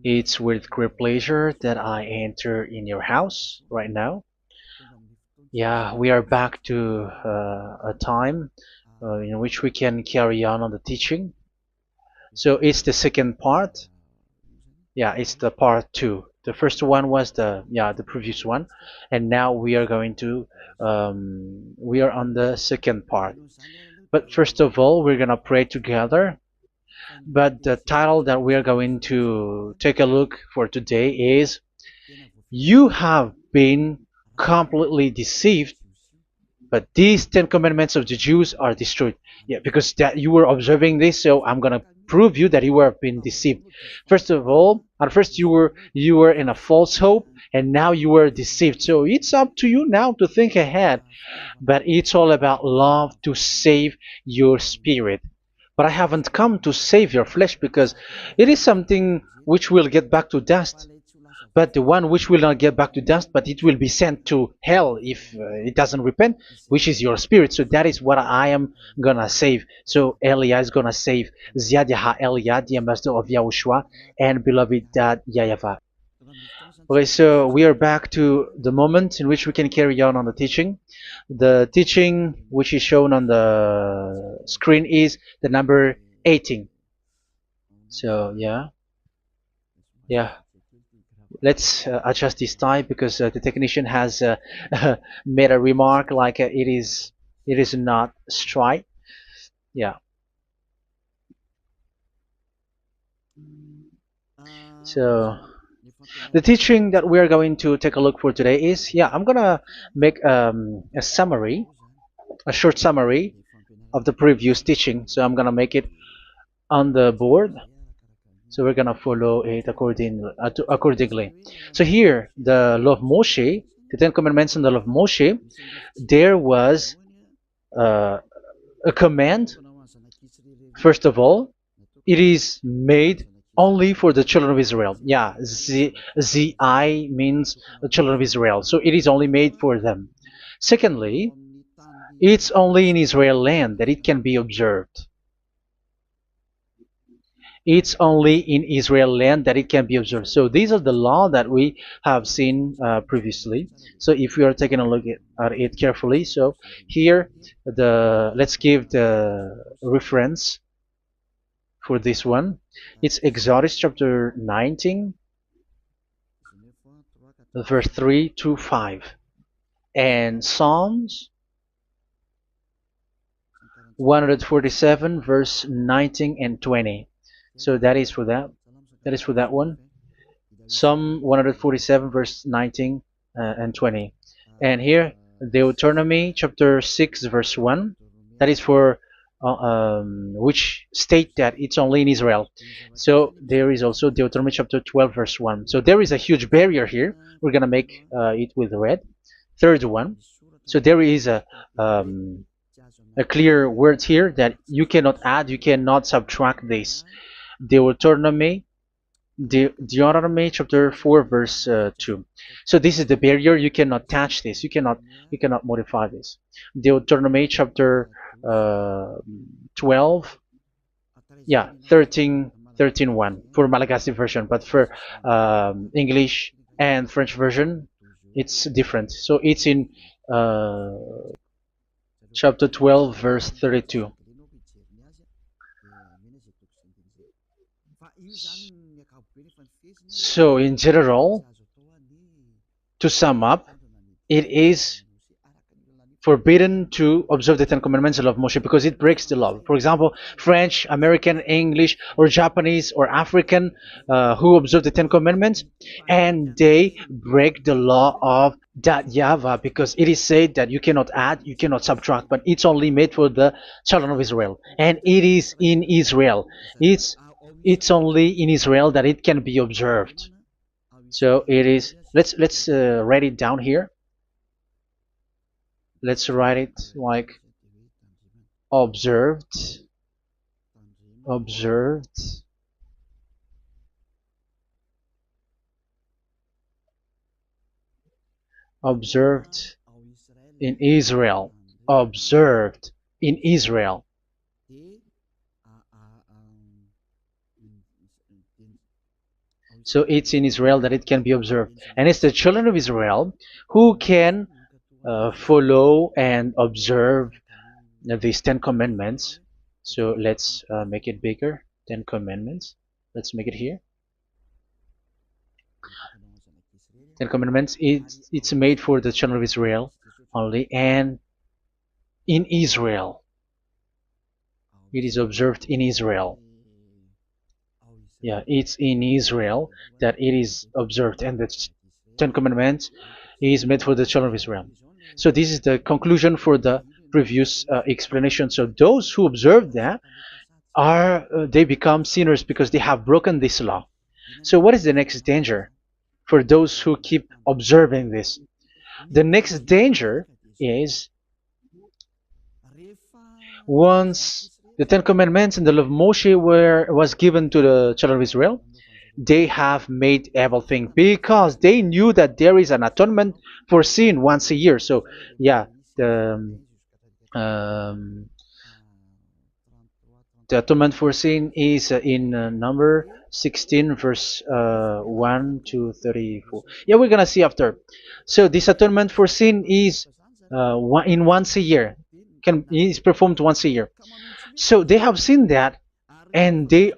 It's with great pleasure that I enter in your house right now. Yeah, we are back to a time in which we can carry on the teaching. So it's the second part. Yeah, it's the part two. The first one was the previous one, and now we are going to we are on the second part. But first of all, we're gonna pray together. But the title that we are going to take a look for today is "You have been completely deceived, but these Ten Commandments of the Jews are destroyed." Yeah, because that you were observing this, so I'm gonna prove you that you were been deceived. First of all, at first you were in a false hope, and now you were deceived. So it's up to you now to think ahead. But it's all about love to save your spirit. But I haven't come to save your flesh because it is something which will get back to dust. But the one which will not get back to dust, but it will be sent to hell if it doesn't repent, which is your spirit. So that is what I am gonna save. So Elia is gonna save Ziadiha Elia, the ambassador of Yahushua, and beloved dad YAHVAH. Okay, so we are back to the moment in which we can carry on the teaching. The teaching which is shown on the screen is the number 18. So yeah, let's adjust this time because the technician has made a remark like it is not straight. Yeah. So the teaching that we are going to take a look for today is, I'm gonna make a summary, a short summary of the previous teaching. So I'm gonna make it on the board. So we're gonna follow it accordingly. So here, the law of Moshe, the Ten Commandments and the law of Moshe, there was uh, a command. First of all, it is made only for the children of Israel. Yeah, Z means the children of Israel. So it is only made for them. Secondly, it's only in Israel land that it can be observed. It's only in Israel land that it can be observed. So these are the law that we have seen previously. So if we are taking a look at it carefully, so here let's give the reference for this one. It's Exodus chapter 19, verse 3 to 5, and Psalms 147, verse 19 and 20. So that is for that. That is for that one. Psalm 147, verse 19 and 20. And here, Deuteronomy chapter 6, verse 1. That is for which state that it's only in Israel. So there is also Deuteronomy chapter 12, verse 1. So there is a huge barrier here. We're going to make it with red. Third one. So there is a clear word here that you cannot add, you cannot subtract this. Deuteronomy Deuteronomy chapter 4 verse 2. So this is the barrier. You cannot touch this. You cannot modify this. Deuteronomy chapter 12, 13 1 for Malagasy version, but for English and French version, it's different. So it's in chapter 12 verse 32. So in general, to sum up, it is forbidden to observe the Ten Commandments of Moshe because it breaks the law. For example, French, American, English, or Japanese or African who observe the Ten Commandments and they break the law of that YAHVAH because it is said that you cannot add, you cannot subtract, but it's only made for the children of Israel, and it is in Israel. It's only in Israel that it can be observed. So it is. Let's write it down here. Let's write it like observed, observed, observed in Israel, observed in Israel. So it's in Israel that it can be observed. And it's the children of Israel who can follow and observe these 10 commandments. So let's make it bigger. 10 commandments. Let's make it here. 10 commandments. It's made for the children of Israel only, and in Israel. It is observed in Israel. Yeah, it's in Israel that it is observed, and the 10 commandments is made for the children of Israel. So this is the conclusion for the previous explanation. So those who observe that are they become sinners because they have broken this law. So what is the next danger for those who keep observing this? The next danger is once the Ten Commandments and the law of Moshe was given to the children of Israel, they have made everything because they knew that there is an atonement for sin once a year. So yeah, um, the atonement for sin is in number 16 verse 1 to 34. Yeah, we're gonna see after. So this atonement for sin is in once a year, is performed once a year. So they have seen that, and they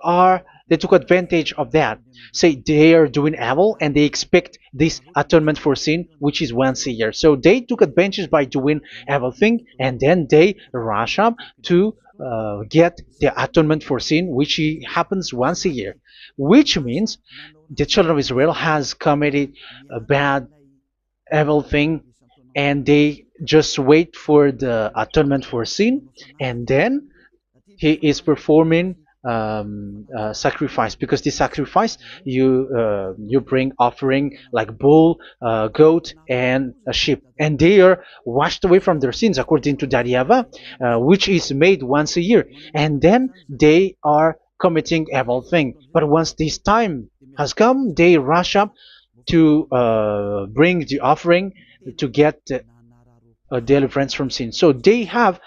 took advantage of that. Say they are doing evil and they expect this atonement for sin, which is once a year. So they took advantage by doing evil thing, and then they rush up to get the atonement for sin, which happens once a year, which means the children of Israel has committed a bad evil thing, and they just wait for the atonement for sin, and then he is performing sacrifice, because the sacrifice you bring offering like bull, goat, and a sheep, and they are washed away from their sins according to that YAHVAH, which is made once a year, and then they are committing evil thing. But once this time has come, they rush up to bring the offering to get deliverance from sin. So they have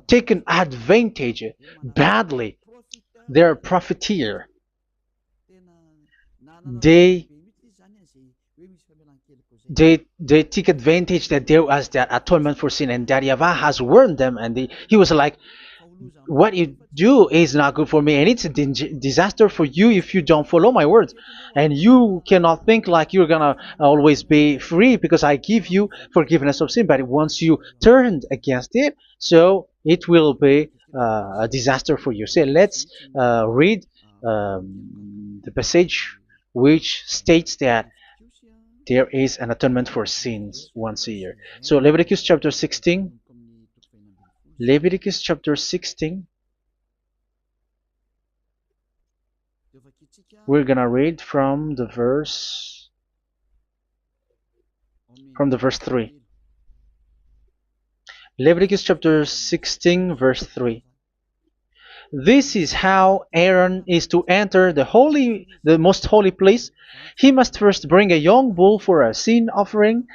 taken advantage badly. They're a profiteer. They they take advantage that there was that atonement for sin, and that YAHVAH has warned them, and he was like, what you do is not good for me, and it's a disaster for you if you don't follow my words, and you cannot think like you're gonna always be free because I give you forgiveness of sin, but once you turned against it, so it will be a disaster for you. So let's read the passage which states that there is an atonement for sins once a year. So Leviticus chapter 16. Leviticus chapter 16. We're gonna read from the verse 3. Leviticus chapter 16 verse 3. This is how Aaron is to enter the most holy place. He must first bring a young bull for a sin offering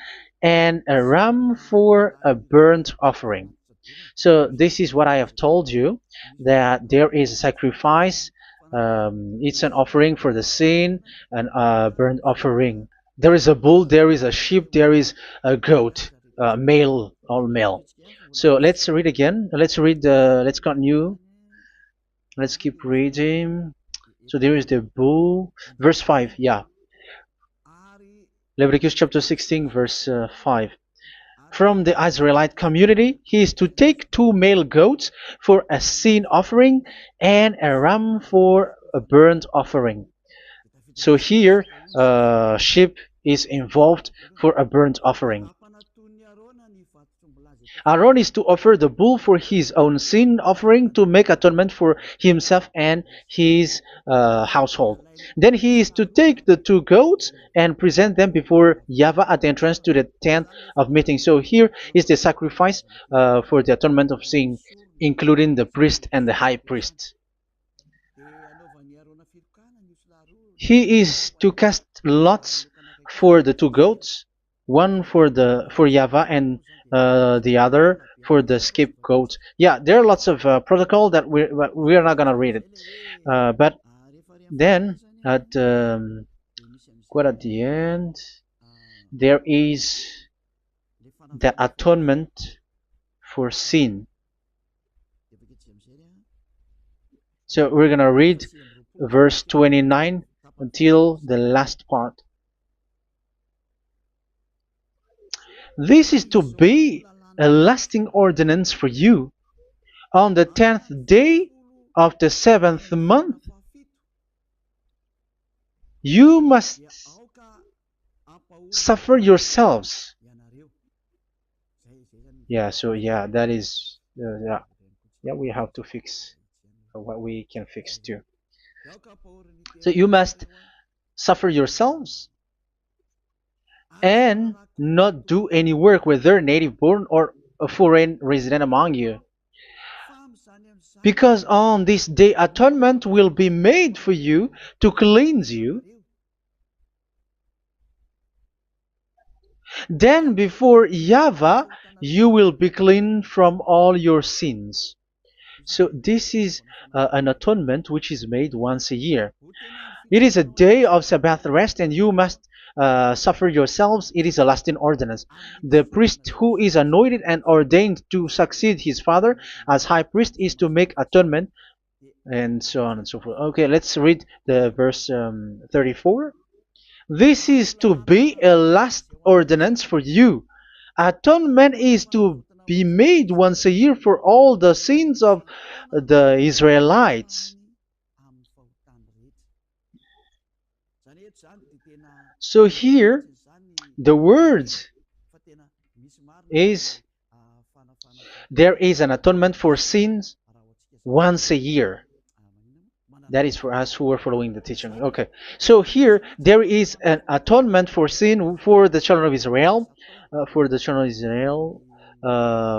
and a ram for a burnt offering. So this is what I have told you, that there is a sacrifice. It's an offering for the sin, and a burnt offering. There is a bull, there is a sheep, there is a goat, male, all male. So let's read again. Let's continue. Let's keep reading. So there is the bull, verse 5. Yeah, Leviticus chapter 16 verse 5. From the Israelite community, he is to take 2 male goats for a sin offering and a ram for a burnt offering. So here, sheep is involved for a burnt offering. Aaron is to offer the bull for his own sin offering to make atonement for himself and his household. Then he is to take the 2 goats and present them before YAHVAH at the entrance to the tent of meeting. So here is the sacrifice for the atonement of sin, including the priest and the high priest. He is to cast lots for the 2 goats, one for YAHVAH and the other for the scapegoat. Yeah, there are lots of protocol that we're not gonna read it, but then at quite at the end, there is the atonement for sin. So we're gonna read verse 29 until the last part. This is to be a lasting ordinance for you. On the 10th day of the 7th month, you must suffer yourselves. Yeah, so yeah, that is, yeah, we have to fix what we can fix too. So you must suffer yourselves and not do any work, whether native born or a foreign resident among you. Because on this day atonement will be made for you to cleanse you. Then before YAHVAH you will be clean from all your sins. So this is an atonement which is made once a year. It is a day of Sabbath rest, and you must suffer yourselves. It is a lasting ordinance. The priest who is anointed and ordained to succeed his father as high priest is to make atonement, and so on and so forth. Okay, let's read the verse 34. This is to be a last ordinance for you. Atonement is to be made once a year for all the sins of the Israelites. So here, the words is there is an atonement for sins once a year. That is for us who are following the teaching. Okay, so here there is an atonement for sin for the children of Israel,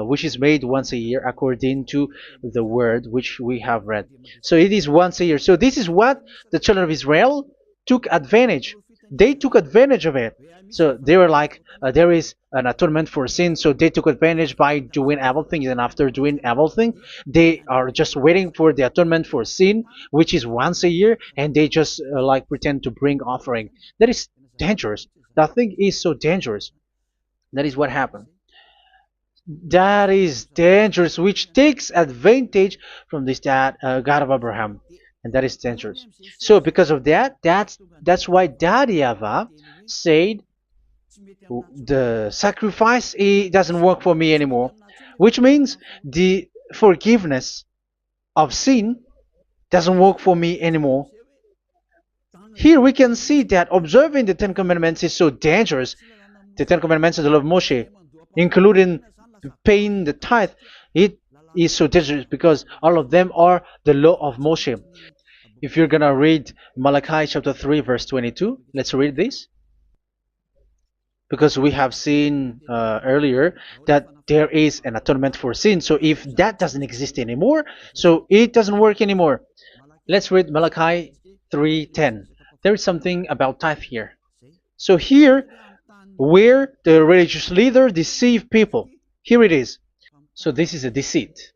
which is made once a year according to the word which we have read. So it is once a year. So this is what the children of Israel took advantage. They took advantage of it. So they were like, there is an atonement for sin, so they took advantage by doing everything, and after doing everything, they are just waiting for the atonement for sin, which is once a year, and they just like pretend to bring offering. That is dangerous. That thing is so dangerous. That is what happened. That is dangerous, which takes advantage from this God of Abraham, and that is dangerous. So because of that, that's why Daddy YAHVAH said the sacrifice it doesn't work for me anymore, which means the forgiveness of sin doesn't work for me anymore. Here we can see that observing the Ten Commandments is so dangerous. The Ten Commandments of the law of Moshe, including paying the tithe, it is so dangerous because all of them are the law of Moshe. If you're gonna read Malachi chapter 3 verse 22, let's read this. Because we have seen earlier that there is an atonement for sin. So if that doesn't exist anymore, so it doesn't work anymore. Let's read Malachi 3:10. There is something about tithe here. So here, where the religious leader deceive people, here it is. So this is a deceit.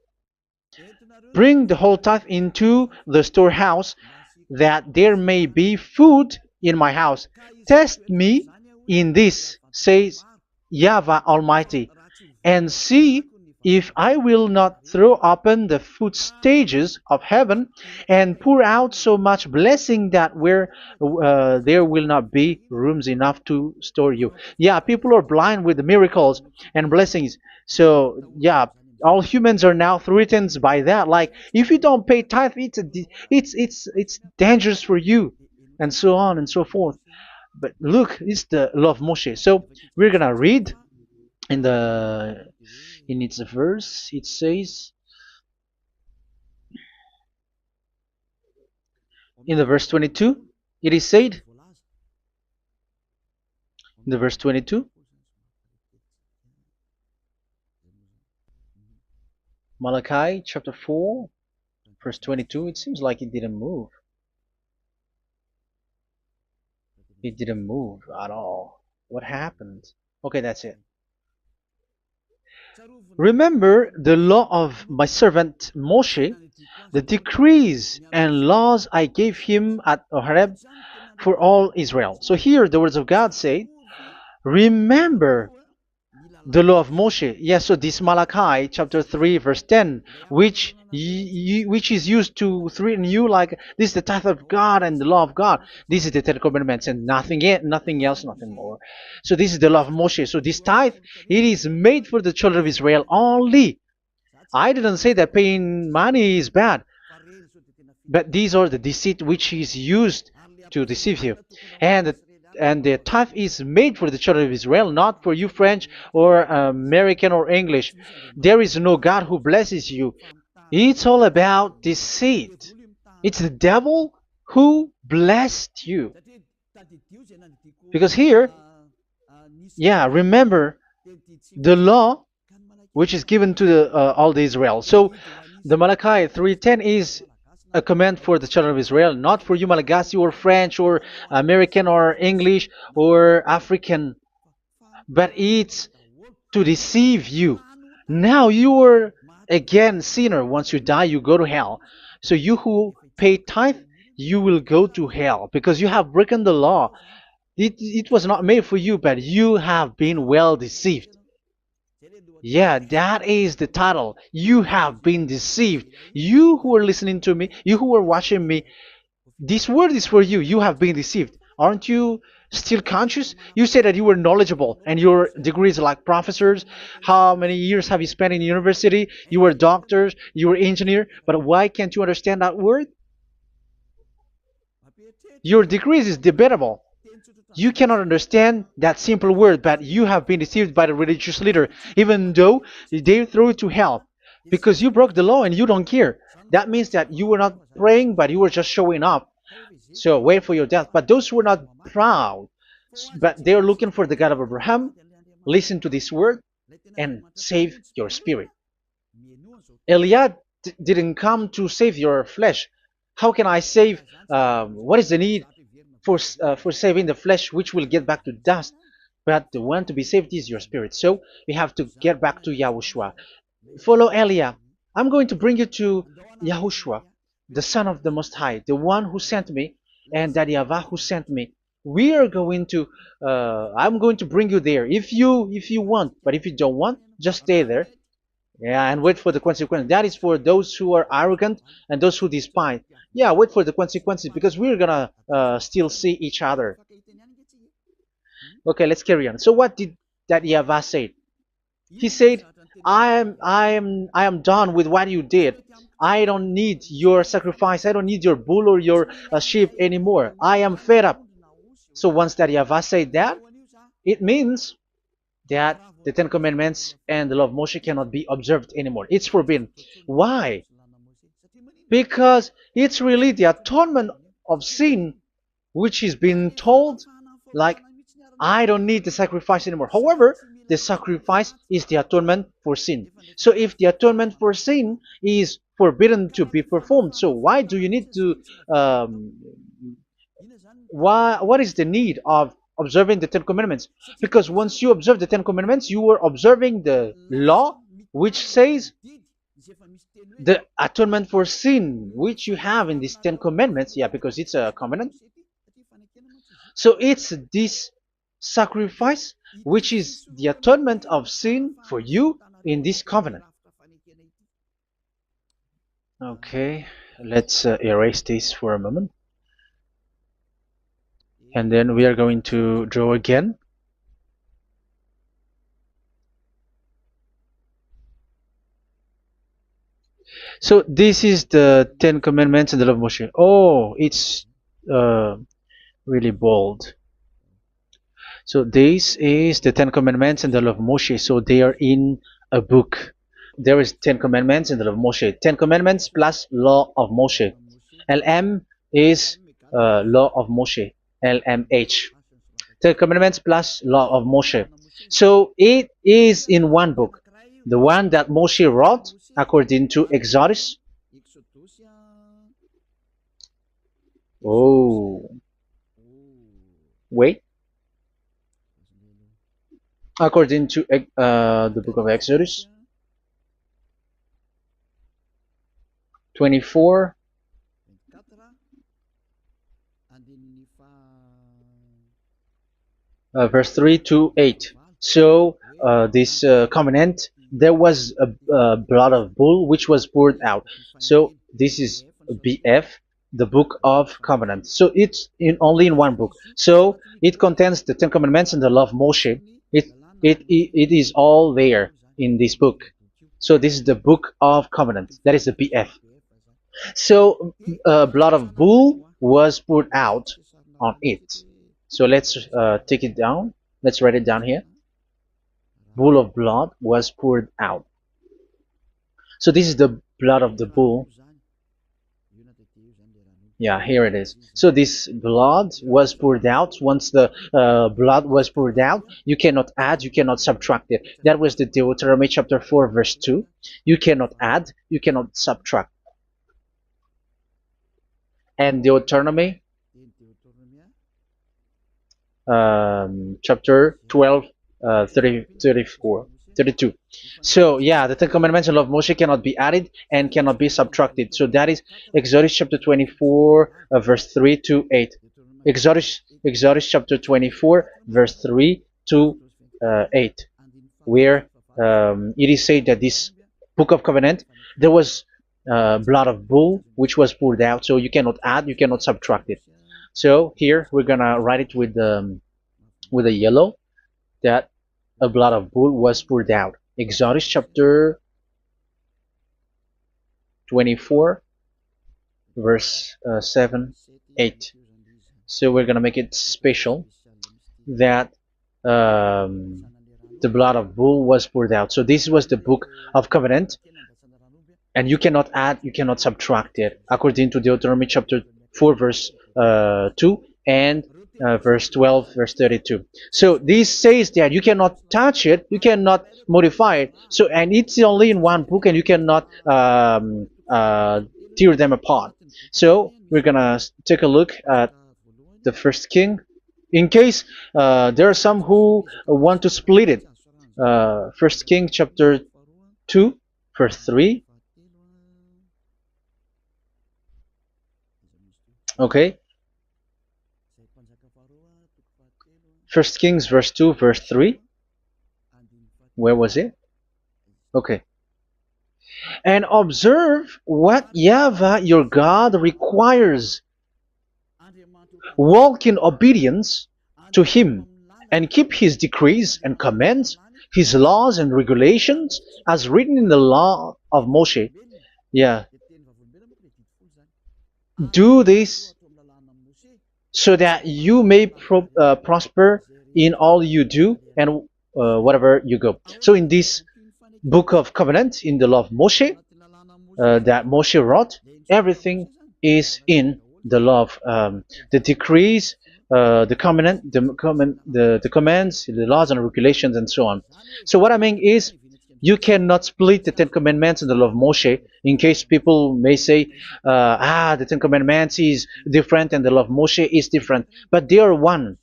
Bring the whole tithe into the storehouse, that there may be food in my house. Test me in this, says YAHVAH Almighty, and see if I will not throw open the food stages of heaven and pour out so much blessing that where there will not be rooms enough to store you. Yeah, people are blind with the miracles and blessings. So yeah, all humans are now threatened by that. Like if you don't pay tithe, it's dangerous for you, and so on and so forth. But look, it's the law of Moshe. So we're gonna read in its verse. It says in the verse 22. It is said in the verse 22. Malachi chapter 4, verse 22. It seems like it didn't move. It didn't move at all. What happened? Okay, that's it. Remember the law of my servant Moshe, The decrees and laws I gave him at Horeb for all Israel. So here the words of God say, remember the law of Moshe. Yes, so this Malachi chapter 3 verse 10, which is used to threaten you like this is the tithe of God and the law of God. This is the Ten Commandments and nothing yet, nothing else, nothing more. So this is the law of Moshe. So this tithe, it is made for the children of Israel only. I didn't say that paying money is bad, but these are the deceit which is used to deceive you. And the tithe is made for the children of Israel, not for you French or American or English. There is no God who blesses you. It's all about deceit. It's the devil who blessed you. Because here, yeah, remember the law which is given to all the Israel. So the Malachi 3:10 is a command for the children of Israel, not for you Malagasy or French or American or English or African, but it's to deceive you. Now you are again sinner. Once you die, you go to hell. So you who pay tithe, you will go to hell because you have broken the law. It was not made for you, but you have been well deceived. Yeah, that is the title. You have been deceived. You who are listening to me, you who are watching me, this word is for you. You have been deceived. Aren't you still conscious? You said that you were knowledgeable and your degrees are like professors. How many years have you spent in university? You were doctors, you were engineer, but why can't you understand that word? Your degrees is debatable. You cannot understand that simple word, but you have been deceived by the religious leader, even though they throw you to hell because you broke the law and you don't care. That means that you were not praying, but you were just showing up. So wait for your death. But those who are not proud, but they are looking for the God of Abraham, listen to this word and save your spirit. Eliad didn't come to save your flesh. How can I save? What is the need for saving the flesh, which will get back to dust? But the one to be saved is your spirit. So we have to get back to YAHOSHUAH. Follow Eliah. I'm going to bring you to YAHOSHUAH, the Son of the Most High, the one who sent me, and that YAHVAH who sent me. We are going to. I'm going to bring you there if you want, but if you don't want, just stay there. Yeah, and wait for the consequences. That is for those who are arrogant and those who despise. Yeah, wait for the consequences because we're gonna still see each other. Okay, let's carry on. So what did that YAHVAH say? He said, I am done with what you did. I don't need your sacrifice. I don't need your bull or your sheep anymore. I am fed up. So once that YAHVAH said that, it means that the Ten Commandments and the law of Moshe cannot be observed anymore. It's forbidden. Why? Because it's really the atonement of sin which is being told like I don't need the sacrifice anymore. However, the sacrifice is the atonement for sin. So if the atonement for sin is forbidden to be performed, so why do you need to what is the need of observing the Ten Commandments? Because once you observe the Ten Commandments, you are observing the law which says the atonement for sin which you have in these Ten Commandments. Yeah, because it's a covenant. So it's this sacrifice which is the atonement of sin for you in this covenant. Okay, let's erase this for a moment. And then we are going to draw again. So this is the Ten Commandments and the law of Moshe. Oh, it's really bold. So this is the Ten Commandments and the law of Moshe. So they are in a book. There is Ten Commandments and the law of Moshe. Ten Commandments plus law of Moshe. LM is law of Moshe. LMH. Ten Commandments plus law of Moshe. So it is in one book. The one that Moshe wrote according to Exodus. Oh. Wait. According to the book of Exodus. 24, verse 3 to 8. So this covenant, there was a blood of bull which was poured out. So this is BF, the book of covenant. So it's only in one book. So it contains the Ten Commandments and the law of Moshe. It is all there in this book. So this is the book of covenant. That is the BF. So blood of bull was poured out on it. So let's take it down. Let's write it down here. Bull of blood was poured out. So this is the blood of the bull. Yeah, here it is. So this blood was poured out. Once the blood was poured out, you cannot add, you cannot subtract it. That was the Deuteronomy chapter 4, verse 2. You cannot add, you cannot subtract. And Deuteronomy chapter 12, 32. So yeah, the Ten Commandments and law of Moshe cannot be added and cannot be subtracted. So that is Exodus chapter 24, verse 3 to 8. Exodus chapter 24, verse 3 to 8, where it is said that this book of covenant, there was blood of bull which was poured out. So you cannot add, you cannot subtract it. So here we're gonna write it with a yellow, that a blood of bull was poured out. Exodus chapter 24, verse 7, 8. So we're gonna make it special that the blood of bull was poured out. So this was the book of covenant, and you cannot add, you cannot subtract it, according to Deuteronomy chapter 4, verse 2 and verse 12, verse 32. So this says that you cannot touch it, you cannot modify it. So, and it's only in one book, and you cannot tear them apart. So we're gonna take a look at the first king, in case there are some who want to split it. First King chapter 2, verse 3. Okay. First Kings verse 2, verse 3. Where was it? Okay. And observe what YAHVAH your God requires. Walk in obedience to him, and keep his decrees and commands, his laws and regulations, as written in the law of Moshe. Yeah. Do this so that you may prosper in all you do and whatever you go. So in this book of covenant, in the law of Moshe, that Moshe wrote, everything is in the law of the decrees, the covenant, the commands, the laws and regulations, and so on. So what I mean is, you cannot split the Ten Commandments and the law of Moshe, in case people may say, the Ten Commandments is different and the law of Moshe is different, but they are one.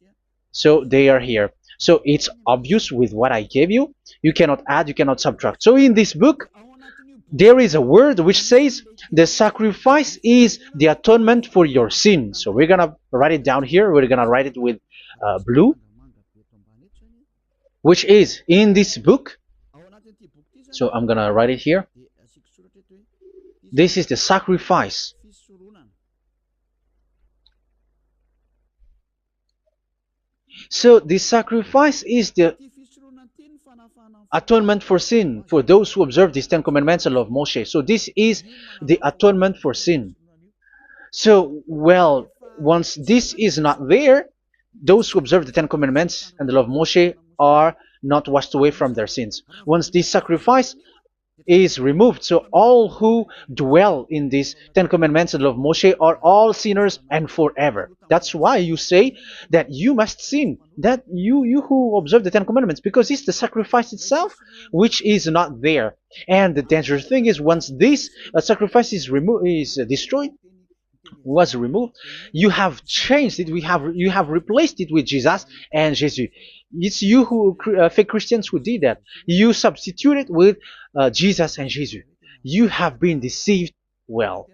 So they are here. So it's obvious with what I gave you. You cannot add, you cannot subtract. So in this book, there is a word which says the sacrifice is the atonement for your sin. So we're gonna write it down here. We're gonna write it with blue, which is in this book. So I'm gonna write it here. This is the sacrifice. So the sacrifice is the atonement for sin, for those who observe these Ten Commandments and law of Moshe. So this is the atonement for sin. So, well, once this is not there, those who observe the Ten Commandments and the law of Moshe are not washed away from their sins. Once this sacrifice is removed, so all who dwell in these Ten Commandments and law of Moshe are all sinners and forever. That's why you say that you must sin, that you who observe the Ten Commandments, because it's the sacrifice itself which is not there. And the dangerous thing is, once this sacrifice is destroyed, was removed, you have changed it. You have replaced it with Jesus and Jesus. It's you who fake Christians who did that. You substitute it with Jesus and Jesus. You have been deceived well.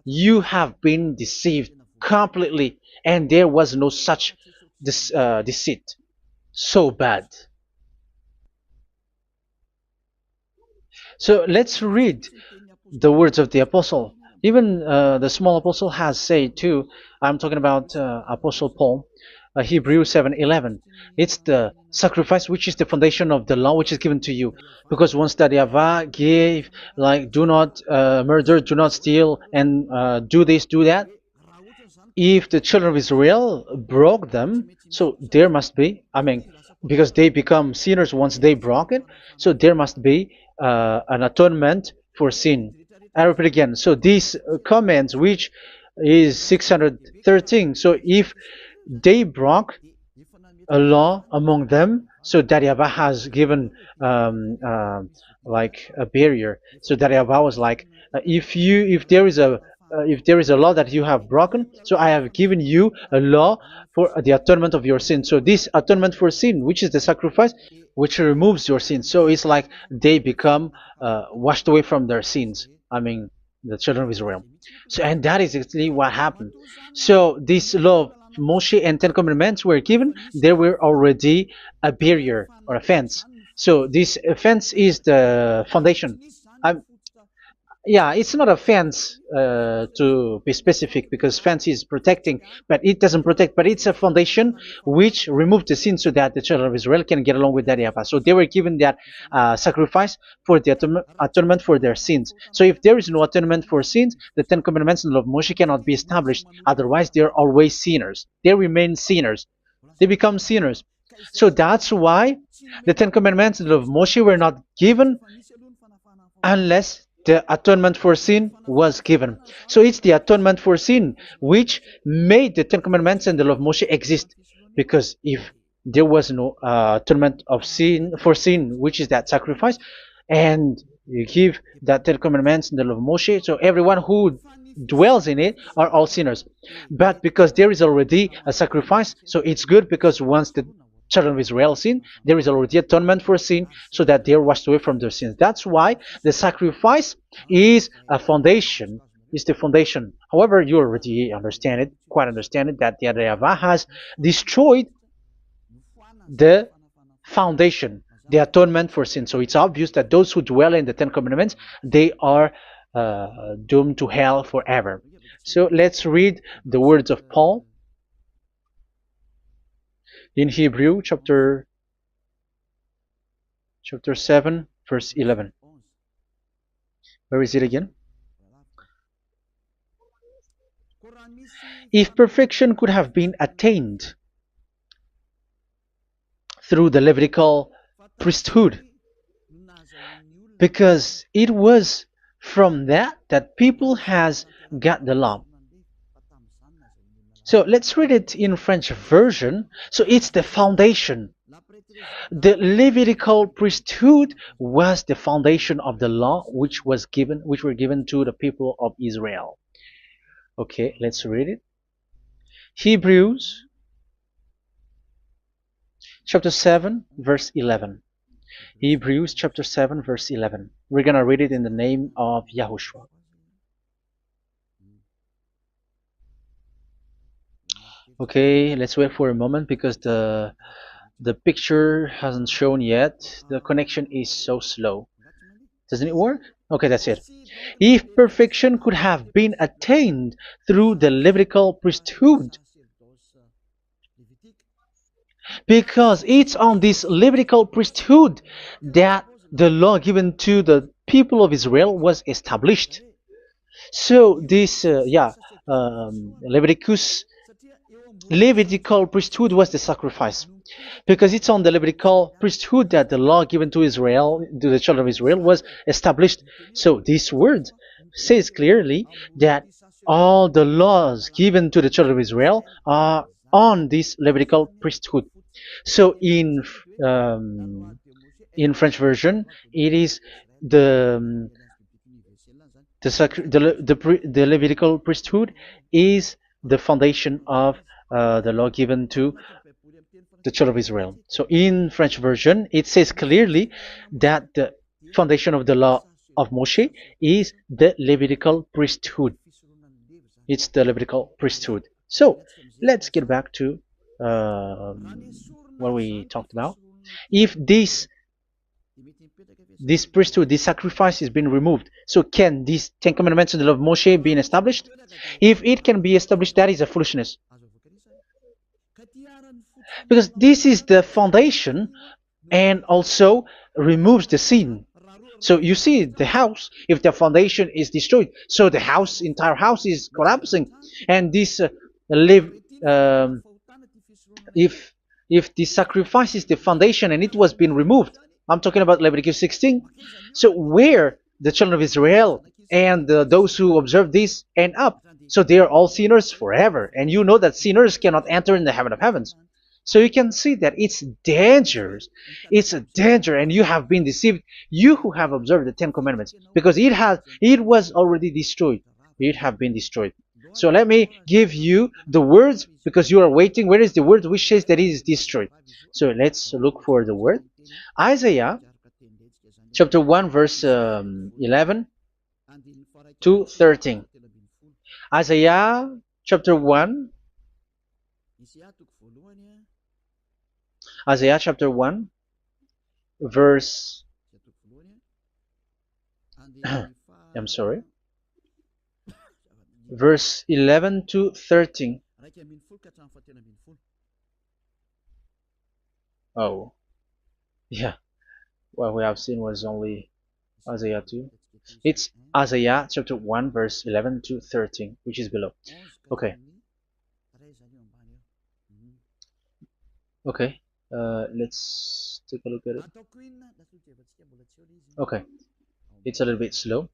You have been deceived completely, and there was no such deceit. So bad. So let's read the words of the apostle. Even the small apostle has said too. I'm talking about Apostle Paul, Hebrews 7:11. It's the sacrifice which is the foundation of the law which is given to you. Because once that Yahweh gave, like, do not murder, do not steal, and do this, do that. If the children of Israel broke them, so there must be, I mean, because they become sinners once they broke it, so there must be an atonement for sin. I repeat again. So these comments, which is 613, so if they broke a law among them, so that Yahweh has given like a barrier. So that Yahweh was like, if there is a law that you have broken, so I have given you a law for the atonement of your sin. So this atonement for sin, which is the sacrifice, which removes your sins. So it's like they become washed away from their sins. I mean, the children of Israel. So, and that is exactly what happened. So this law of Moshe and Ten Commandments were given. There were already a barrier or a fence. So this fence is the foundation. I, yeah, it's not a fence to be specific, because fence is protecting, but it doesn't protect. But it's a foundation which removed the sin so that the children of Israel can get along with that Yahweh. So they were given that sacrifice for the atonement for their sins. So if there is no atonement for sins, the Ten Commandments and the law of Moshe cannot be established. Otherwise, they are always sinners. They remain sinners. They become sinners. So that's why the Ten Commandments and the law of Moshe were not given unless the atonement for sin was given. So it's the atonement for sin which made the Ten Commandments and the law of Moshe exist. Because if there was no atonement of sin for sin, which is that sacrifice, and you give that Ten Commandments and the law of Moshe, so everyone who dwells in it are all sinners. But because there is already a sacrifice, so it's good, because once the children of Israel sin, there is already atonement for sin, so that they are washed away from their sins. That's why the sacrifice is a foundation, is the foundation. However, you already understand it, quite understand it, that the YAHVAH has destroyed the foundation, the atonement for sin. So it's obvious that those who dwell in the Ten Commandments, they are doomed to hell forever. So let's read the words of Paul in Hebrew chapter 7 verse 11. Where is it again? If perfection could have been attained through the Levitical priesthood, because it was from that people has got the law. So let's read it in French version. So it's the foundation. The Levitical priesthood was the foundation of the law which were given to the people of Israel. Okay, let's read it. Hebrews chapter 7 verse 11. Hebrews chapter 7 verse 11. We're going to read it in the name of YAHOSHUAH. Okay, let's wait for a moment, because the picture hasn't shown yet. The connection is so slow. Doesn't it work? Okay, that's it. If perfection could have been attained through the Levitical priesthood, because it's on this Levitical priesthood that the law given to the people of Israel was established. So this, Levitical priesthood was the sacrifice, because it's on the Levitical priesthood that the law given to Israel, to the children of Israel, was established. So this word says clearly that all the laws given to the children of Israel are on this Levitical priesthood. So in French version, it is the Levitical priesthood is the foundation of the law given to the children of Israel. So in French version, it says clearly that the foundation of the law of Moshe is the Levitical priesthood. It's the Levitical priesthood. So let's get back to what we talked about. If this priesthood, this sacrifice is being removed, so can these Ten Commandments and the law of Moshe be established? If it can be established, that is a foolishness. Because this is the foundation and also removes the sin. So you see the house, if the foundation is destroyed, so the house, entire house is collapsing. And this live, um, if the sacrifice is the foundation and it was being removed, I'm talking about Leviticus 16. So where the children of Israel and those who observe this end up, so they are all sinners forever. And you know that sinners cannot enter in the heaven of heavens. So you can see that it's dangerous. It's a danger, and you have been deceived. You who have observed the Ten Commandments, because it was already destroyed. It have been destroyed. So let me give you the words, because you are waiting. Where is the word which says that it is destroyed? So let's look for the word. Isaiah chapter 1 verse 11 to 13. Isaiah chapter 1. Isaiah chapter 1 verse I'm sorry, verse 11 to 13. Oh, yeah, what we have seen was only Isaiah 2. It's Isaiah chapter 1 verse 11 to 13, which is below. Okay. Okay. Let's take a look at it. Okay. It's a little bit slow.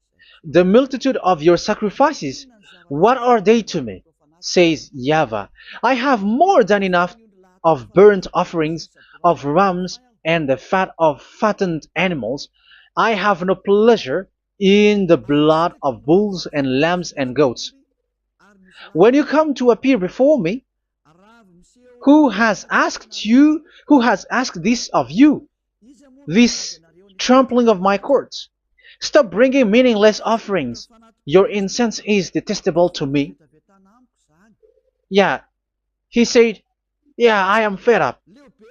The multitude of your sacrifices, what are they to me? Says YAHVAH. I have more than enough of burnt offerings, of rams, and the fat of fattened animals. I have no pleasure in the blood of bulls and lambs and goats. When you come to appear before me, who has asked this of you, this trampling of my courts? Stop bringing meaningless offerings. Your incense is detestable to me. Yeah, he said, yeah, I am fed up.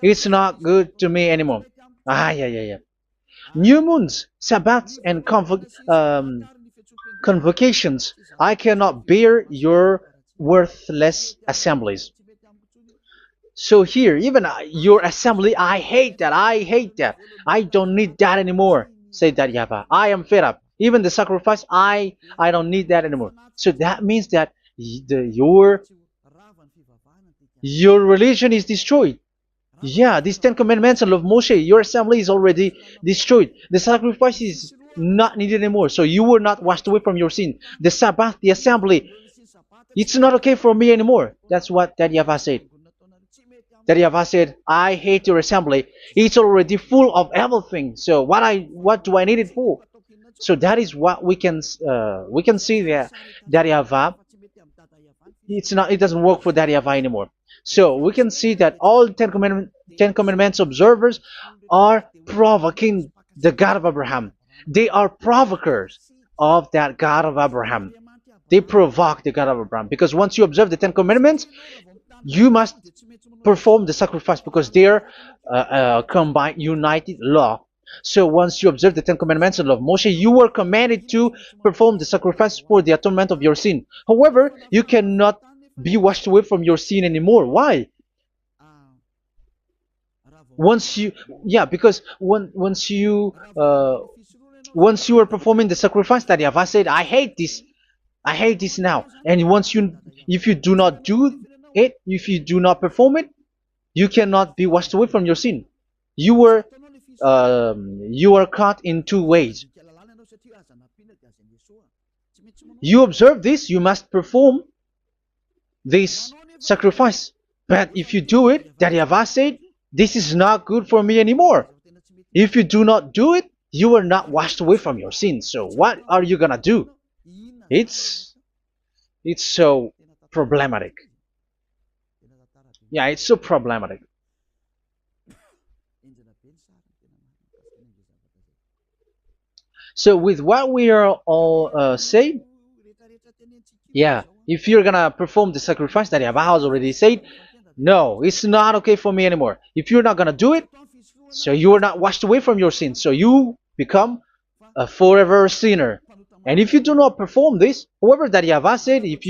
It's not good to me anymore. Yeah. New moons, Sabbaths, and convocations. I cannot bear your worthless assemblies. So here, even your assembly, I hate that. I hate that. I don't need that anymore. Say that, YAHVAH. I am fed up. Even the sacrifice, I don't need that anymore. So that means that your religion is destroyed. Yeah, these Ten Commandments and of Moshe, your assembly is already destroyed. The sacrifice is not needed anymore. So you were not washed away from your sin. The Sabbath, the assembly, it's not okay for me anymore. That's what that YAHVAH said. That YAHVAH said, I hate your assembly. It's already full of everything. So what do I need it for? So that is what we can see there. That YAHVAH, it doesn't work for that YAHVAH anymore. So we can see that all Ten Commandments observers are provoking the God of Abraham. They are provokers of that God of Abraham. They provoke the God of Abraham, because once you observe the Ten Commandments, you must perform the sacrifice, because they're combined, united law. So once you observe the Ten Commandments and love Moshe, you were commanded to perform the sacrifice for the atonement of your sin. However, you cannot be washed away from your sin anymore. Why? Because once you are performing the sacrifice, that YAHVAH said, I hate this now. And if you do not do it, if you do not perform it, you cannot be washed away from your sin. You are caught in two ways. You observe this, you must perform this sacrifice. But if you do it, that YAHVAH said, this is not good for me anymore. If you do not do it, you are not washed away from your sins. So what are you gonna do? It's so problematic. Yeah, it's so problematic. So with what we are all saying, yeah, if you're gonna perform the sacrifice that Yahweh has already said, no, it's not okay for me anymore. If you're not gonna do it, so you are not washed away from your sins, so you become a forever sinner. And if you do not perform this, whoever that Yahweh said, if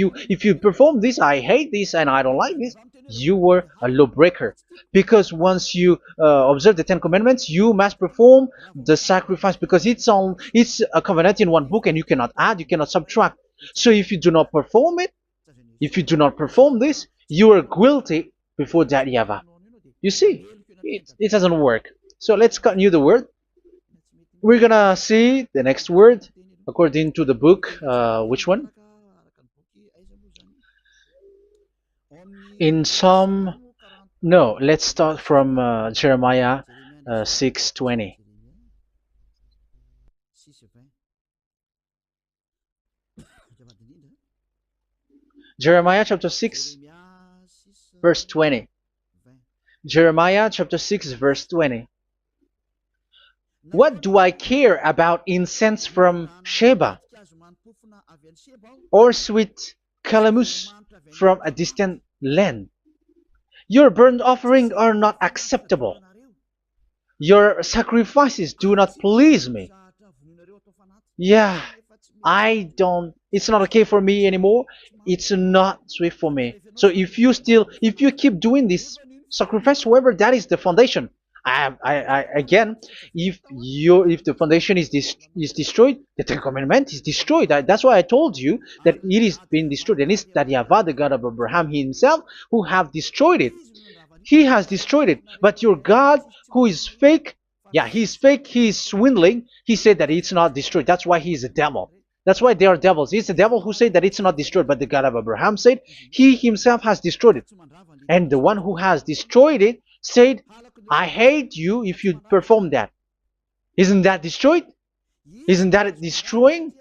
you perform this, I hate this and I don't like this, you were a lawbreaker. Because once you observe the Ten Commandments, you must perform the sacrifice, because it's a covenant in one book, and you cannot add, you cannot subtract. So if you do not perform it, if you do not perform this, you are guilty before that Yahweh. You see, it doesn't work. So let's continue the word. We're gonna see the next word according to the book. Which one? In Psalm. No, let's start from Jeremiah 6:20. Jeremiah chapter 6, verse 20. Jeremiah chapter 6, verse 20. What do I care about incense from Sheba, or sweet calamus from a distant land? Your burnt offerings are not acceptable. Your sacrifices do not please me. Yeah, it's not okay for me anymore. It's not sweet for me. So if you keep doing this sacrifice, however, that is the foundation. Again, if the foundation is destroyed, the Ten Commandment is destroyed. That's why I told you that it is being destroyed, and it's that Yahweh, the God of Abraham himself, who have destroyed it. He has destroyed it. But your God, who is fake, yeah, he's fake, he's swindling. He said that it's not destroyed. That's why he's a devil. That's why they are devils. It's the devil who said that it's not destroyed, but the God of Abraham said he himself has destroyed it. And the one who has destroyed it said, I hate you if you perform that. Isn't that destroyed? Isn't that destroying?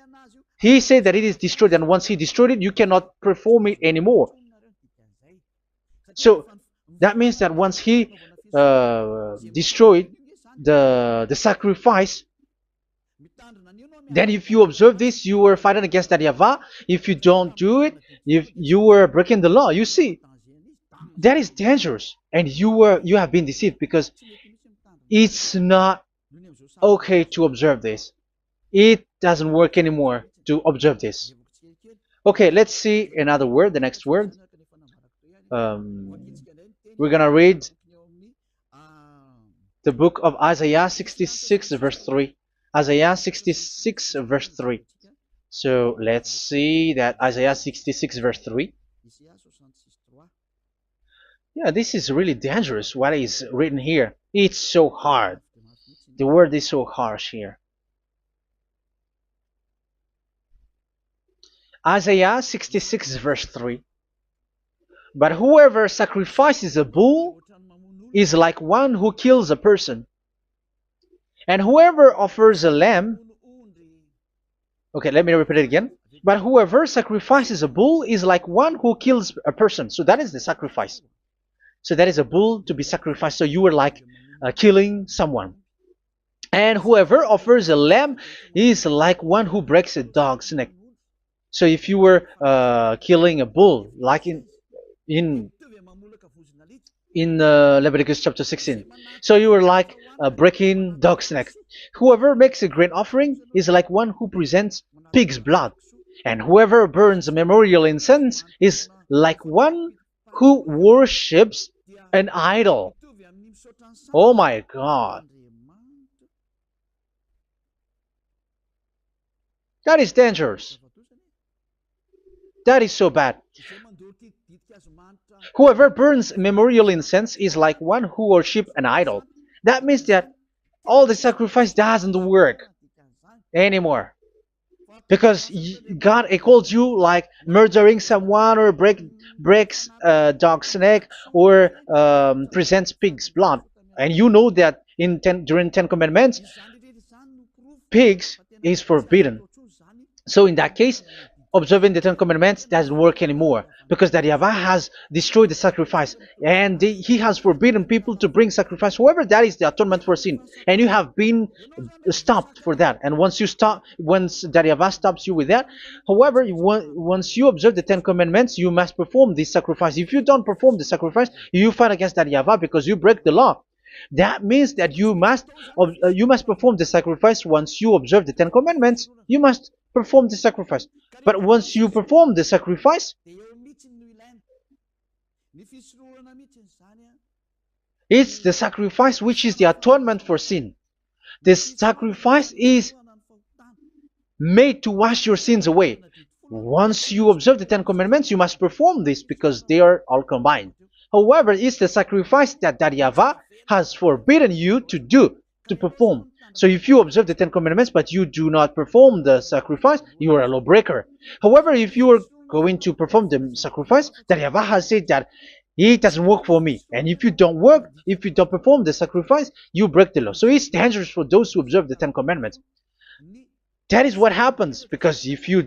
He said that it is destroyed, and once he destroyed it, you cannot perform it anymore. So that means that once he destroyed the sacrifice, then if you observe this, you were fighting against that Yahweh. If you don't do it, if you were breaking the law, you see, that is dangerous, and you have been deceived, because it's not okay to observe this. It doesn't work anymore to observe this. Okay, let's see another word, the next word. We're gonna read the book of Isaiah 66 verse 3. Isaiah 66 verse 3. So let's see that Isaiah 66 verse 3. Yeah, this is really dangerous what is written here. It's so hard. The word is so harsh here. Isaiah 66 verse 3. But whoever sacrifices a bull is like one who kills a person. And whoever offers a lamb... Okay, let me repeat it again. But whoever sacrifices a bull is like one who kills a person. So that is the sacrifice. So that is a bull to be sacrificed. So you were like killing someone. And whoever offers a lamb is like one who breaks a dog's neck. So if you were killing a bull, like in Leviticus chapter 16, so you were like breaking dog's neck. Whoever makes a grain offering is like one who presents pig's blood, and whoever burns a memorial incense is like one who worships an idol. Oh my God, that is dangerous. That is so bad. Whoever burns memorial incense is like one who worships an idol. That means that all the sacrifice doesn't work anymore, because God calls you like murdering someone, or breaks a dog's neck, or presents pig's blood. And you know that during 10 Commandments, pigs is forbidden. So in that case, observing the Ten Commandments doesn't work anymore because that Yahweh has destroyed the sacrifice and he has forbidden people to bring sacrifice. However, that is the atonement for sin, and you have been stopped for that. And once you stop, once that Yahweh stops you with that, however, once you observe the Ten Commandments, you must perform this sacrifice. If you don't perform the sacrifice, you fight against that Yahweh because you break the law. That means that you must perform the sacrifice. Once you observe the Ten Commandments, you must perform the sacrifice. But once you perform the sacrifice, it's the sacrifice which is the atonement for sin. This sacrifice is made to wash your sins away. Once you observe the Ten Commandments, you must perform this because they are all combined. However, it's the sacrifice that Yahweh has forbidden you to do, to perform. So if you observe the Ten Commandments but you do not perform the sacrifice, you are a lawbreaker. However, if you are going to perform the sacrifice, that Yahweh has said that it doesn't work for me. And if you don't perform the sacrifice, you break the law. So it's dangerous for those who observe the Ten Commandments. That is what happens, because if you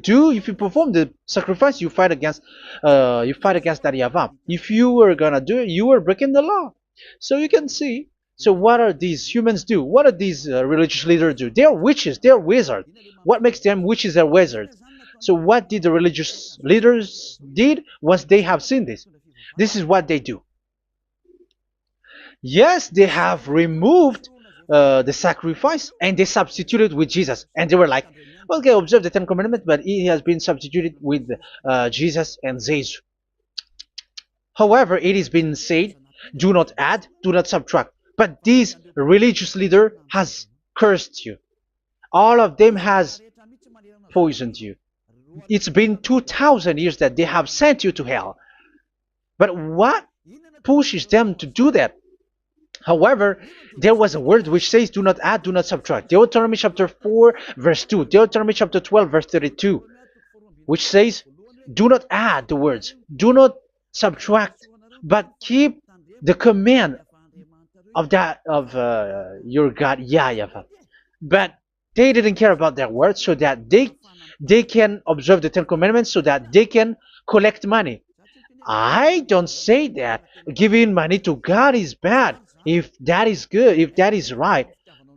perform the sacrifice, you fight against that Yahweh. If you are gonna do it, you are breaking the law. So you can see. So what are these humans do? What are these religious leaders do? They are witches. They are wizards. What makes them witches and wizards? So what did the religious leaders did once they have seen this? This is what they do. Yes, they have removed the sacrifice and they substituted with Jesus, and they were like, okay, observe the Ten Commandments, but it has been substituted with Jesus and Jesus. However, it has been said, do not add, do not subtract. But this religious leader has cursed you. All of them has poisoned you. It's been 2,000 years that they have sent you to hell. But what pushes them to do that? However, there was a word which says, do not add, do not subtract. Deuteronomy chapter 4, verse 2. Deuteronomy chapter 12, verse 32. Which says, do not add the words. Do not subtract. But keep the command of your God, Yahweh. But they didn't care about their words, so that they can observe the Ten Commandments, so that they can collect money. I don't say that giving money to God is bad. If that is good, if that is right,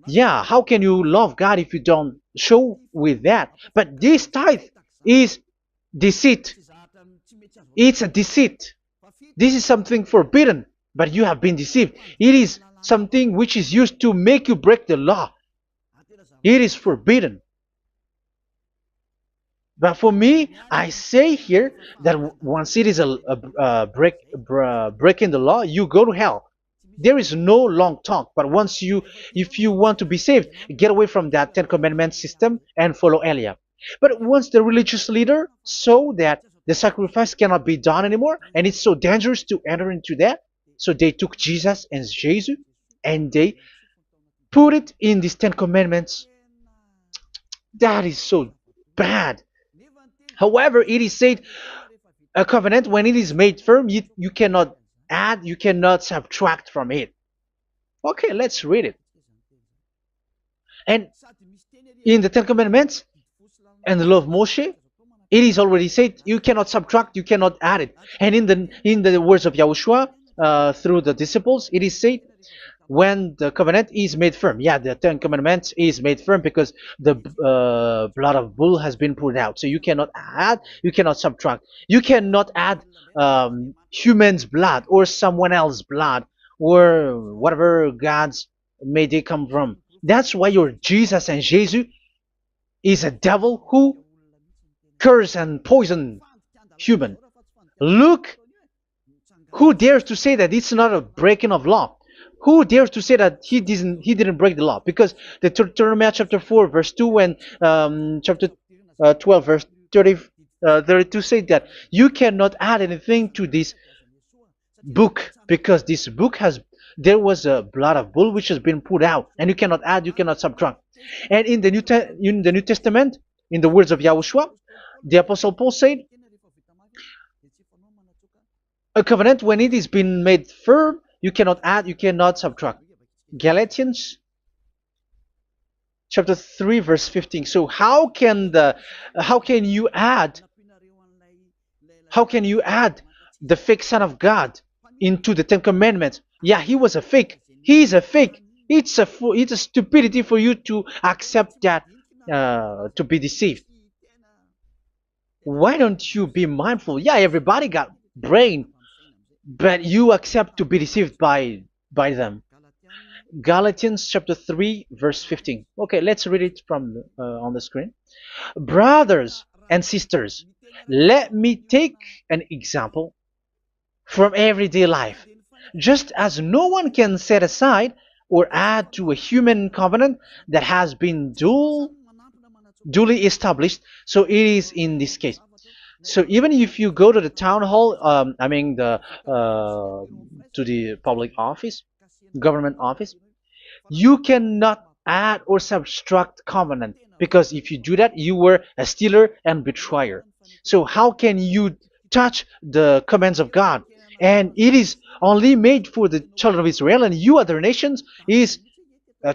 yeah, how can you love God if you don't show with that? But this tithe is deceit. It's a deceit. This is something forbidden, but you have been deceived. It is something which is used to make you break the law. It is forbidden. But for me, I say here that once it is breaking the law, you go to hell. There is no long talk. But if you want to be saved, get away from that Ten Commandments system and follow Eliab. But once the religious leader saw that the sacrifice cannot be done anymore, and it's so dangerous to enter into that, so they took Jesus and Jesus and they put it in these Ten Commandments. That is so bad. However, it is said, a covenant, when it is made firm, you cannot add, you cannot subtract from it. Okay, let's read it. And in the Ten Commandments and the law of Moshe, it is already said, you cannot subtract, you cannot add it. And in the words of YAHOSHUAH, through the disciples, it is said, when the covenant is made firm. Yeah, the Ten Commandments is made firm because the blood of bull has been poured out. So you cannot add, you cannot subtract. You cannot add human's blood or someone else's blood or whatever gods may they come from. That's why your Jesus and Jesus is a devil who curse and poison human. Look, who dares to say that it's not a breaking of law? Who dares to say that he didn't break the law? Because the Deuteronomy chapter 4 verse 2 and chapter 12 verse 32 say that you cannot add anything to this book, because this book there was a blood of bull which has been put out, and you cannot add, you cannot subtract. And in the New Testament, in the words of YAHOSHUAH, the Apostle Paul said, a covenant, when it is been made firm, you cannot add, you cannot subtract. Galatians chapter 3 verse 15. So how can you add How can you add the fake Son of God into the Ten Commandments? Yeah, he was a fake. He is a fake. It's a stupidity for you to accept that, to be deceived. Why don't you be mindful? Yeah, everybody got brain, but you accept to be deceived by them. Galatians chapter 3 verse 15. Okay, let's read it from on the screen. Brothers and sisters, let me take an example from everyday life. Just as no one can set aside or add to a human covenant that has been duly established, so it is in this case. So even if you go to the town hall, I mean to the public office, government office, you cannot add or subtract covenant, because if you do that, you were a stealer and betrayer. So how can you touch the commands of God? And it is only made for the children of Israel, and you other nations is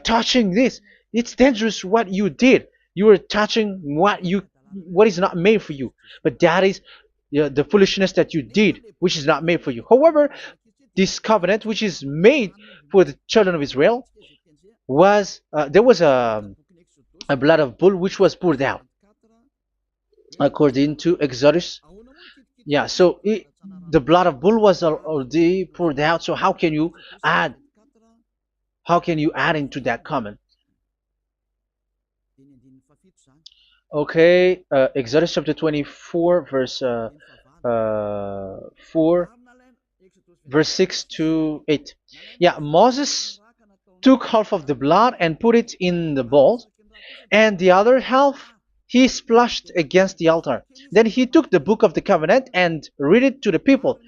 touching this. It's dangerous what you did. You are touching what is not made for you. But that is, the foolishness that you did, which is not made for you. However, this covenant, which is made for the children of Israel, was there was a blood of bull which was poured out according to Exodus. Yeah, so the blood of bull was already poured out. So add how can you add into that comment? Okay, Exodus chapter 24 verse 4, verse 6 to 8. Yeah, Moses took half of the blood and put it in the bowl, and the other half he splashed against the altar. Then he took the book of the covenant and read it to the people.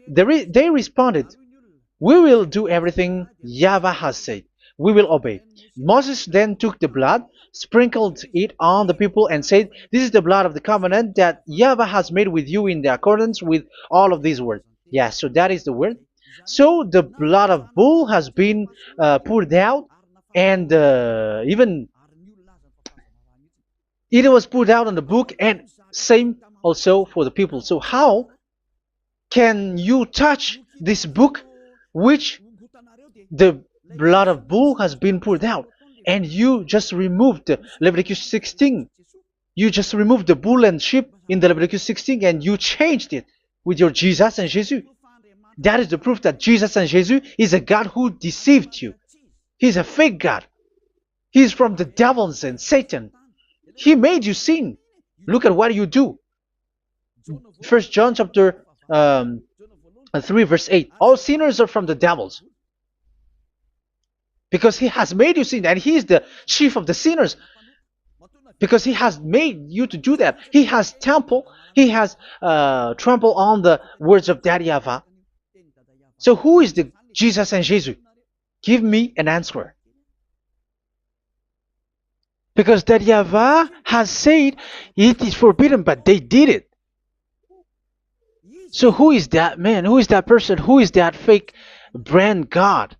They responded, "We will do everything YAHVAH has said. We will obey." Moses then took the blood, sprinkled it on the people, and said, "This is the blood of the covenant that YAHVAH has made with you in the accordance with all of these words." Yeah, so that is the word. So the blood of bull has been poured out, and even it was poured out on the book, and same also for the people. So how can you touch this book which the blood of bull has been poured out, and you just removed Leviticus 16? You just removed the bull and sheep in the Leviticus 16, and you changed it with your Jesus and Jesus. That is the proof that Jesus and Jesus is a God who deceived you. He's a fake God. He's from the devils and Satan. He made you sin. Look at what you do. First John chapter 3 verse 8. All sinners are from the devils, because he has made you sin, and he is the chief of the sinners, because he has made you to do that. He has trampled on the words of Daddy Yahvah. So who is the Jesus and Jesus? Give me an answer. Because Daddy Yahvah has said it is forbidden, but they did it. So who is that man? Who is that person? Who is that fake brand God?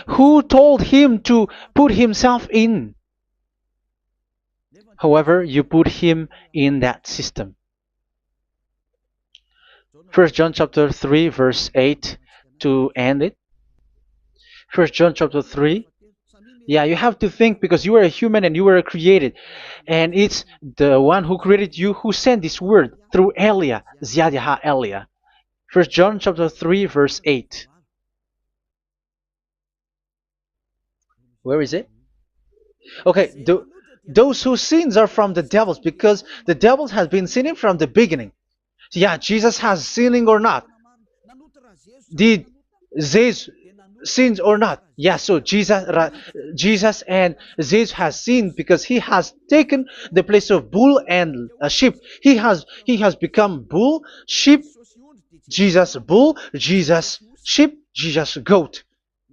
Who told him to put himself in? However, you put him in that system. First John chapter 3 verse 8 to end it. First John chapter 3. Yeah, you have to think, because you are a human and you were created. And it's the one who created you who sent this word through Elia, Ziadaha Elia. First John chapter 3 verse 8. Where is it? Okay, those whose sins are from the devils, because the devils has been sinning from the beginning. Yeah, Jesus has sinning or not? Did Zeus sins or not? Yeah, so Jesus and Zeus has sinned, because he has taken the place of bull and a sheep. He has become bull, sheep, Jesus bull, Jesus sheep, Jesus goat.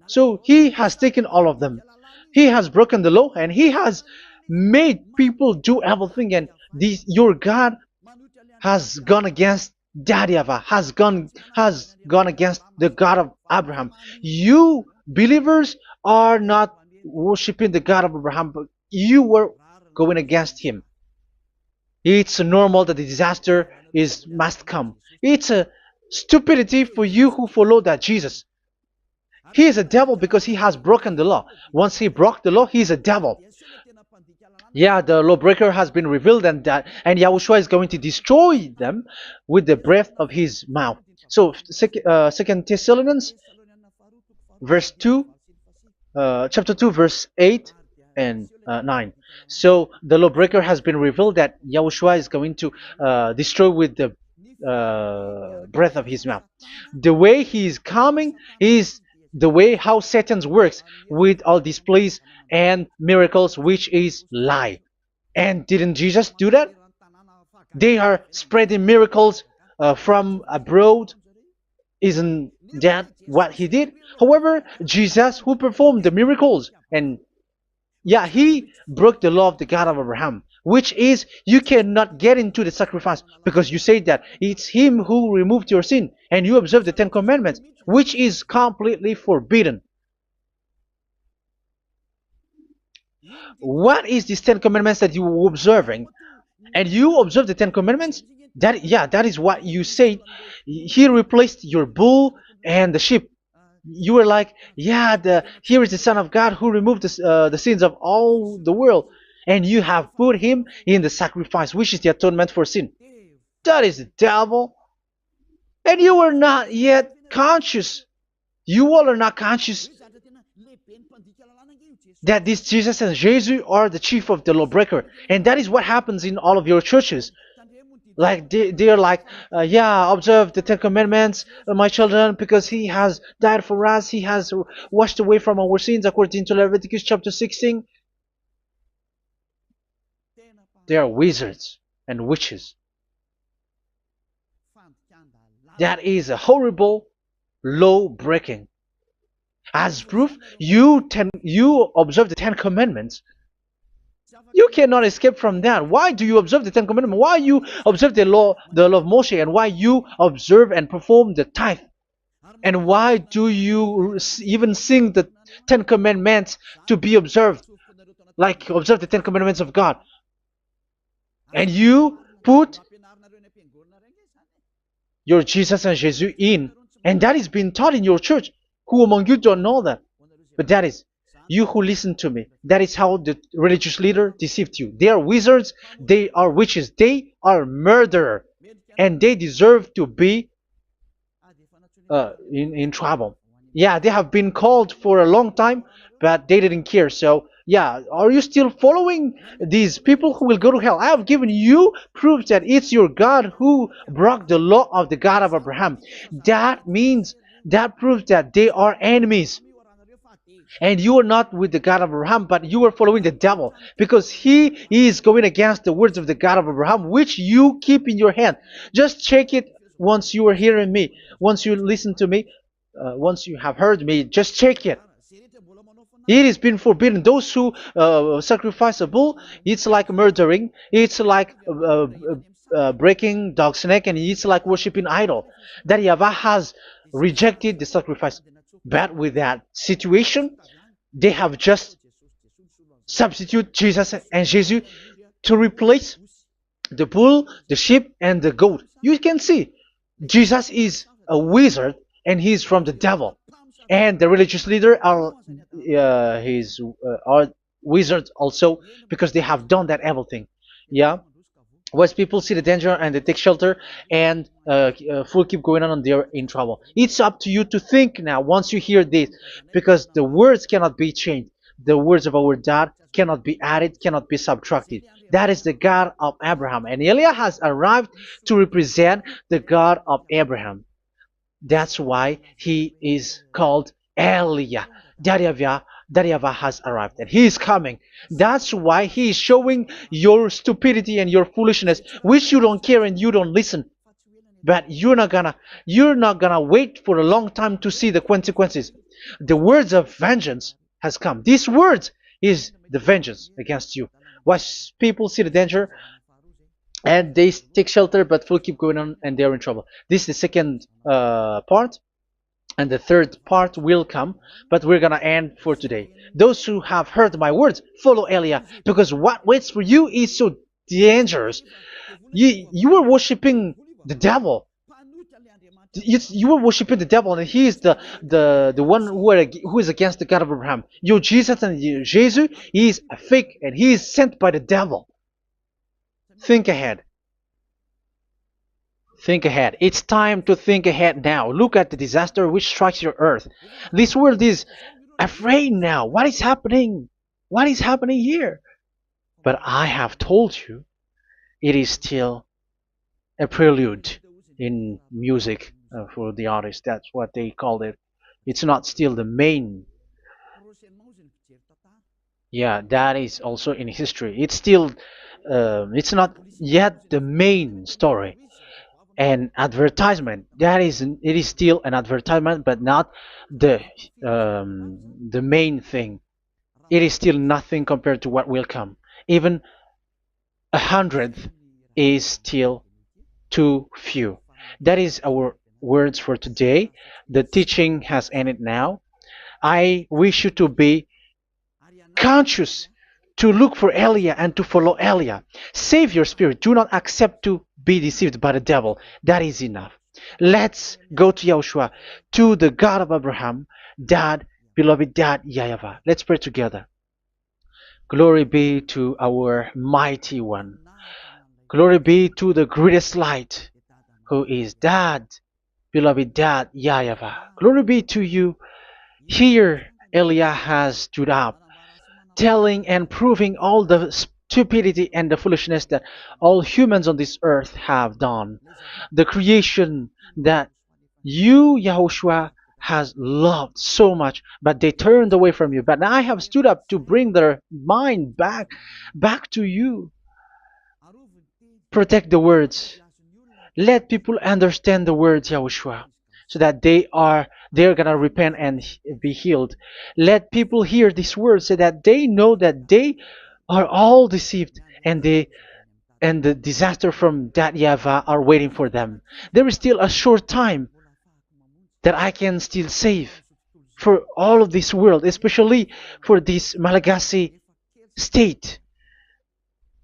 So he has taken all of them. He has broken the law, and he has made people do everything. And your God has gone against Daddy Yahvah, has gone against the God of Abraham. You believers are not worshiping the God of Abraham, but you were going against him. It's normal that the disaster is must come. It's a stupidity for you who follow that Jesus. He is a devil because he has broken the law. Once he broke the law, he is a devil. Yeah, the lawbreaker has been revealed, and Yahushua is going to destroy them with the breath of his mouth. So, Second Thessalonians, verse 2, chapter 2, verse 8 and 9. So the lawbreaker has been revealed that Yahushua is going to destroy with the breath of his mouth. The way he is coming is the way how Satan works with all displays and miracles, which is lie. And didn't Jesus do that? They are spreading miracles from abroad. Isn't that what he did? However, Jesus, who performed the miracles, and yeah, he broke the law of the God of Abraham, which is you cannot get into the sacrifice because you say that it's him who removed your sin, and you observe the Ten Commandments, which is completely forbidden. What is these Ten Commandments that you were observing? And you observe the Ten Commandments? That is what you said. He replaced your bull and the sheep. You were like, yeah, here is the Son of God who removed the sins of all the world, and you have put him in the sacrifice, which is the atonement for sin. That is the devil, and you are not yet conscious. You all are not conscious that this Jesus and Jesus are the chief of the lawbreaker, and that is what happens in all of your churches. Like they are like, yeah, observe the Ten Commandments, my children, because he has died for us. He has washed away from our sins, according to Leviticus chapter 16. They are wizards and witches. That is a horrible law breaking. As proof, you observe the Ten Commandments. You cannot escape from that. Why do you observe the Ten Commandments? Why you observe the law of Moshe, and why you observe and perform the tithe? And why do you even sing the Ten Commandments to be observed? Like observe the Ten Commandments of God. And you put your Jesus and Jesus in. And that is being taught in your church. Who among you don't know that? But that is you who listen to me. That is how the religious leader deceived you. They are wizards. They are witches. They are murderers. And they deserve to be in trouble. Yeah, they have been called for a long time, but they didn't care. So, yeah, are you still following these people who will go to hell? I have given you proof that it's your God who broke the law of the God of Abraham. That means, that proves that they are enemies. And you are not with the God of Abraham, but you are following the devil, because he is going against the words of the God of Abraham, which you keep in your hand. Just check it once you are hearing me, once you listen to me, once you have heard me, just check it. It has been forbidden. Those who sacrifice a bull, it's like murdering, it's like breaking dog's neck, and it's like worshiping idol. That YAHVAH has rejected the sacrifice. But with that situation, they have just substitute Jesus and Jesus to replace the bull, the sheep, and the goat. You can see Jesus is a wizard, and he's from the devil. And the religious leader are are wizards also, because they have done that evil thing. Yeah. Once people see the danger and they take shelter, and full keep going on, and they're in trouble. It's up to you to think now once you hear this, because the words cannot be changed. The words of our God cannot be added, cannot be subtracted. That is the God of Abraham, and Eliah has arrived to represent the God of Abraham. That's why he is called Eliah. YAHVAH has arrived, and he is coming. That's why he is showing your stupidity and your foolishness, which you don't care and you don't listen. But you're not gonna wait for a long time to see the consequences. The words of vengeance has come. These words is the vengeance against you. Watch people see the danger and they take shelter, but will keep going on, and they're in trouble. This is the second part. And the third part will come, but we're gonna end for today. Those who have heard my words, follow Eliah, because what waits for you is so dangerous. You were worshiping the devil. You were worshiping the devil, and he is the one who is against the God of Abraham. You Jesus and you, Jesus, he is a fake, and he is sent by the devil. Think ahead. Think ahead. It's time to think ahead now. Look at the disaster which strikes your earth. This world is afraid now. What is happening? What is happening here? But I have told you, it is still a prelude in music for the artist. That's what they called it. It's not still the main. Yeah, that is also in history. It's still, it's not yet the main story. And advertisement, that is, it is still an advertisement, but not the the main thing. It is still nothing compared to what will come. Even a hundredth is still too few. That is our words for today. The teaching has ended now. I wish you to be conscious, to look for Elia and to follow Elia. Save your spirit. Do not accept to be deceived by the devil. That is enough. Let's go to Yahushua, to the God of Abraham, Dad, beloved Dad, YAHVAH. Let's pray together. Glory be to our mighty one. Glory be to the greatest light, who is Dad, beloved Dad, YAHVAH. Glory be to you. Here, Elia has stood up, telling and proving all the stupidity and the foolishness that all humans on this earth have done. The creation that you, Yahushua, has loved so much, but they turned away from you. But I have stood up to bring their mind back to you. Protect the words. Let people understand the words, Yahushua, so that they're gonna repent and be healed. Let people hear these words so that they know that they are all deceived, and the disaster from that YAHVAH are waiting for them. There is still a short time that I can still save for all of this world, especially for this Malagasy state.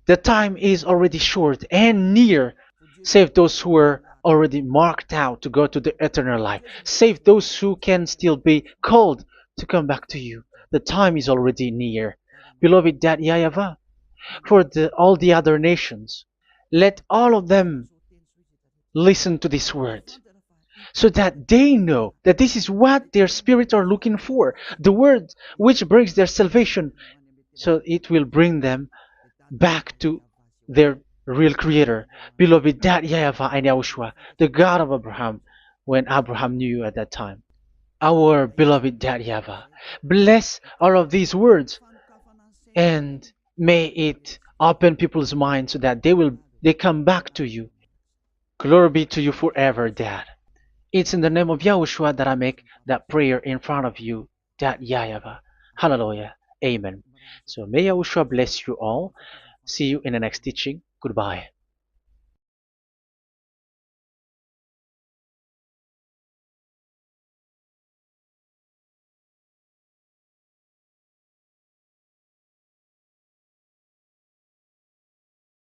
The time is already short and near. Save those who are already marked out to go to the eternal life. Save those who can still be called to come back to you. The time is already near. Beloved Dad YAHVAH, for all the other nations, let all of them listen to this word, so that they know that this is what their spirits are looking for, the word which brings their salvation, so it will bring them back to their real creator, beloved Dad YAHVAH and Yahushua, the God of Abraham, when Abraham knew you at that time. Our beloved Dad YAHVAH, bless all of these words, and may it open people's minds so that they come back to you. Glory be to you forever, Dad. It's in the name of Yahushua that I make that prayer in front of you, Dad YAHVAH. Hallelujah. Amen. So may Yahushua bless you all. See you in the next teaching. Goodbye.